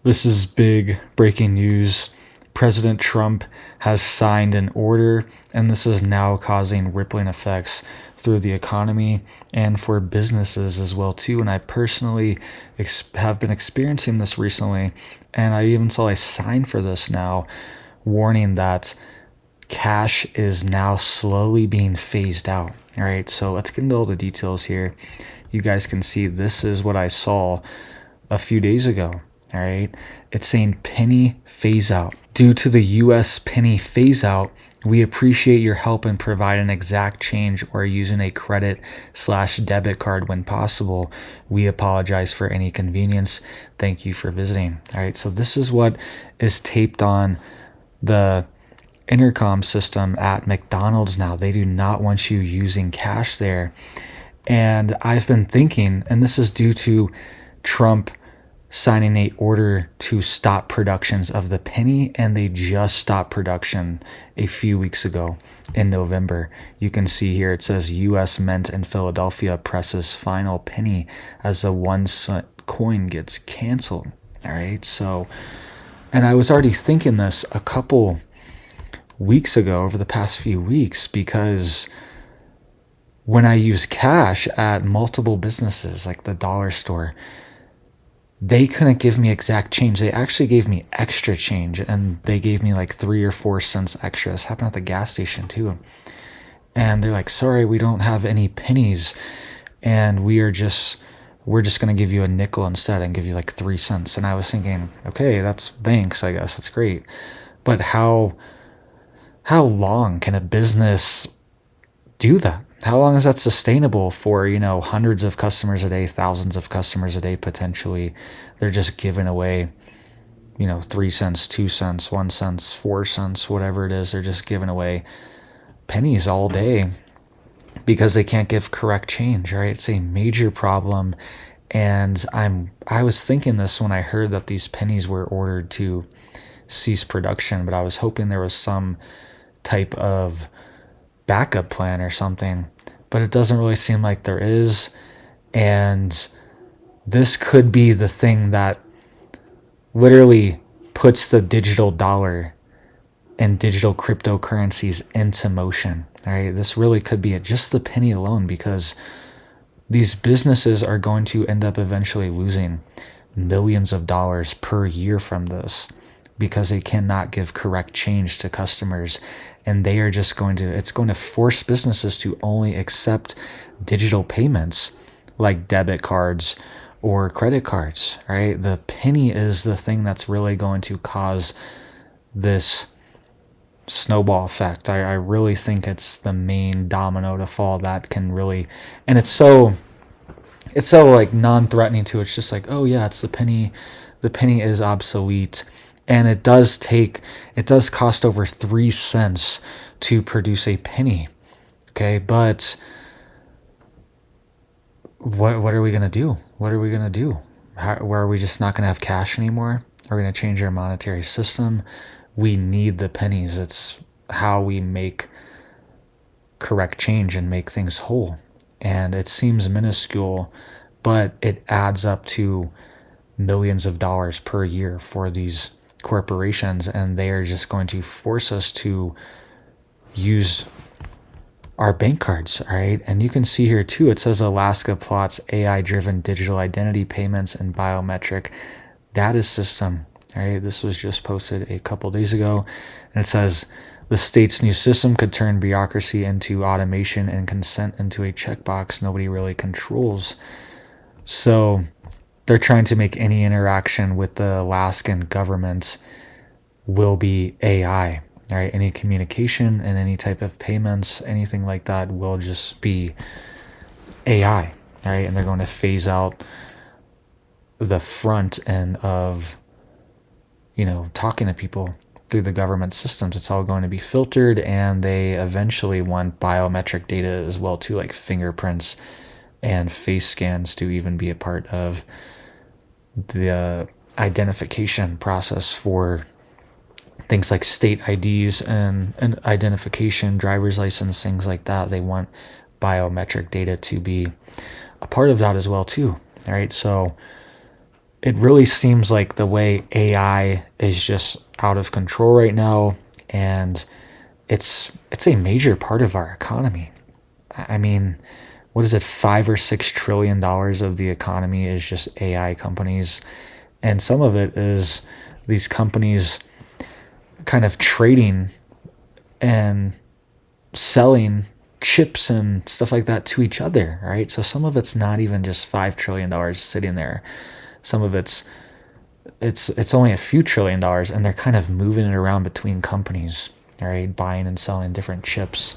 This is big breaking news. President Trump has signed an order, and this is now causing rippling effects through the economy and for businesses as well too. And I personally have been experiencing this recently, and I even saw a sign for this now, warning that cash is now slowly being phased out. All right, so let's get into all the details here. You guys can see this is what I saw a few days ago. All right, it's saying penny phase out. Due to the US penny phase out, we appreciate your help in providing exact change or using a credit/debit card when possible. We apologize for any inconvenience. Thank you for visiting. All right, so this is what is taped on the intercom system at McDonald's now. They do not want you using cash there. And I've been thinking, and this is due to Trump signing a order to stop productions of the penny, and they just stopped production a few weeks ago in November. You can see here it says US Mint in Philadelphia presses final penny as the 1 cent coin gets canceled. All right, so, and I was already thinking this a couple weeks ago, over the past few weeks, because when I use cash at multiple businesses like the dollar store, they couldn't give me exact change. They actually gave me extra change, and they gave me like 3 or 4 cents extra. This happened at the gas station too. And they're like, sorry, we don't have any pennies, and we're just going to give you a nickel instead and give you like 3 cents. And I was thinking, okay, that's thanks, I guess. That's great. But how long can a business do that? How long is that sustainable for, hundreds of customers a day, thousands of customers a day potentially? They're just giving away, 3 cents, 2 cents, 1 cent, 4 cents, whatever it is. They're just giving away pennies all day because they can't give correct change, right? It's a major problem. And I was thinking this when I heard that these pennies were ordered to cease production, but I was hoping there was some type of backup plan or something, but it doesn't really seem like there is. And this could be the thing that literally puts the digital dollar and digital cryptocurrencies into motion. All right, this really could be it, just the penny alone, because these businesses are going to end up eventually losing millions of dollars per year from this because they cannot give correct change to customers. And they are just it's going to force businesses to only accept digital payments like debit cards or credit cards, right? The penny is the thing that's really going to cause this snowball effect. I really think it's the main domino to fall that can really, and it's so like non-threatening too. It's just like, oh yeah, it's the penny. The penny is obsolete. And it does cost over 3 cents to produce a penny. Okay, but what are we gonna do? What are we gonna do? Where are we just not gonna have cash anymore? Are we gonna change our monetary system? We need the pennies. It's how we make correct change and make things whole. And it seems minuscule, but it adds up to millions of dollars per year for these corporations, and they are just going to force us to use our bank cards. All right, and you can see here too, it says Alaska plots AI-driven digital identity payments and biometric data system. All right, this was just posted a couple days ago, and it says the state's new system could turn bureaucracy into automation and consent into a checkbox nobody really controls. So they're trying to make any interaction with the Alaskan government will be AI, right? Any communication and any type of payments, anything like that will just be AI, right? And they're going to phase out the front end of, talking to people through the government systems. It's all going to be filtered, and they eventually want biometric data as well too, like fingerprints and face scans to even be a part of the identification process for things like state IDs and identification, driver's license, things like that. They want biometric data to be a part of that as well too. All right, so it really seems like the way AI is just out of control right now, and it's a major part of our economy. I mean, what is it, $5 or $6 trillion of the economy is just AI companies, and some of it is these companies kind of trading and selling chips and stuff like that to each other, right? So some of it's not even just $5 trillion sitting there. Some of it's only a few $1 trillion, and they're kind of moving it around between companies, right? Buying and selling different chips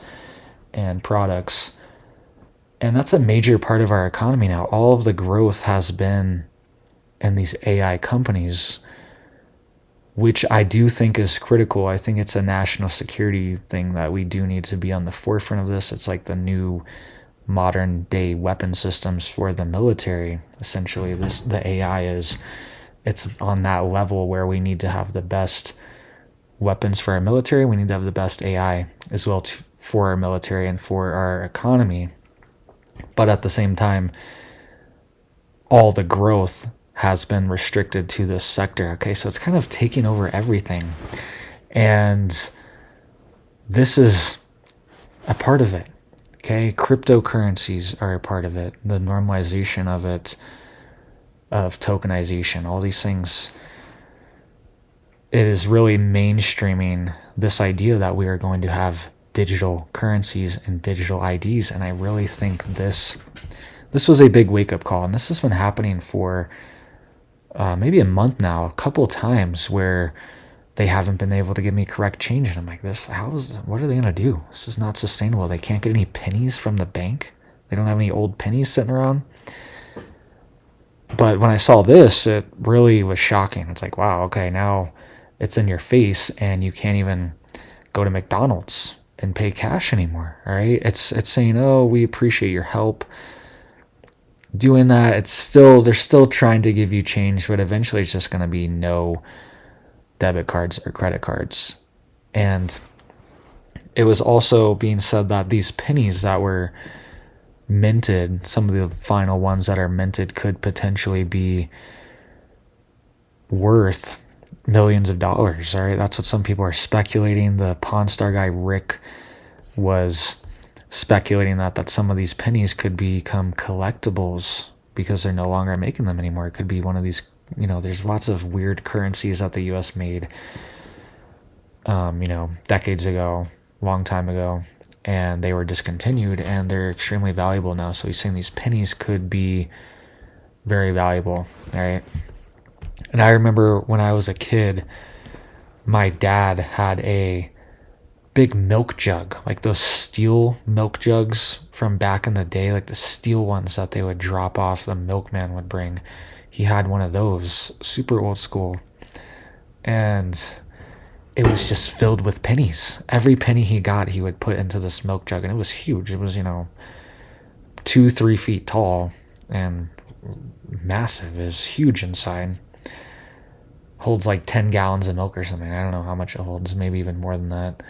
and products. And that's a major part of our economy now. All of the growth has been in these AI companies, which I do think is critical. I think it's a national security thing that we do need to be on the forefront of this. It's like the new modern day weapon systems for the military. Essentially, the AI is, it's on that level where we need to have the best weapons for our military. We need to have the best AI as well for our military and for our economy. But at the same time, all the growth has been restricted to this sector. Okay, so it's kind of taking over everything. And this is a part of it. Okay, cryptocurrencies are a part of it, the normalization of it, of tokenization, all these things. It is really mainstreaming this idea that we are going to have digital currencies and digital IDs. And I really think this was a big wake-up call, and this has been happening for maybe a month now, a couple times where they haven't been able to give me correct change, and I'm like, what are they gonna do? This is not sustainable. They can't get any pennies from the bank. They don't have any old pennies sitting around. But when I saw this, it really was shocking. It's like, wow, okay, now it's in your face, and you can't even go to McDonald's and pay cash anymore. All right, it's saying, oh, we appreciate your help doing that. They're still trying to give you change, but eventually it's just going to be no debit cards or credit cards. And it was also being said that these pennies that were minted, some of the final ones that are minted, could potentially be worth millions of dollars. All right, that's what some people are speculating. The Pawn Star guy Rick was speculating that some of these pennies could become collectibles because they're no longer making them anymore. It could be one of these, there's lots of weird currencies that the US made decades ago, long time ago, and they were discontinued, and they're extremely valuable now. So he's saying these pennies could be very valuable. All right, and I remember when I was a kid, my dad had a big milk jug, like those steel milk jugs from back in the day, like the steel ones that they would drop off, the milkman would bring. He had one of those, super old school, and it was just filled with pennies. Every penny he got, he would put into this milk jug, and it was huge. It was 2-3 feet tall and massive. It was huge inside. Holds like 10 gallons of milk or something. I don't know how much it holds, maybe even more than that.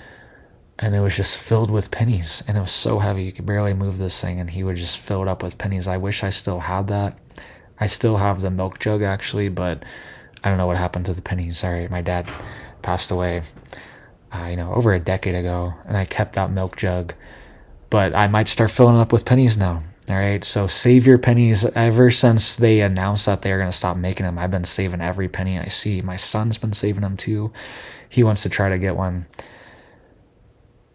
And it was just filled with pennies, and it was so heavy you could barely move this thing, and he would just fill it up with pennies. I wish I still had that. I still have the milk jug, actually, but I don't know what happened to the pennies. Sorry, my dad passed away over a decade ago, and I kept that milk jug, but I might start filling it up with pennies now. All right, so save your pennies. Ever since they announced that they're going to stop making them, I've been saving every penny I see. My son's been saving them too. He wants to try to get one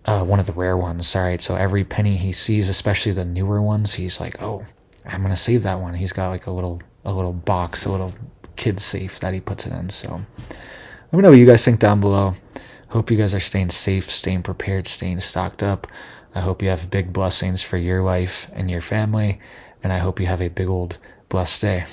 of the rare ones. All right, so every penny he sees, especially the newer ones, he's like, oh, I'm gonna save that one. He's got like a little box, a little kid safe that he puts it in. So let me know what you guys think down below. Hope you guys are staying safe, staying prepared, staying stocked up. I hope you have big blessings for your life and your family, and I hope you have a big old blessed day.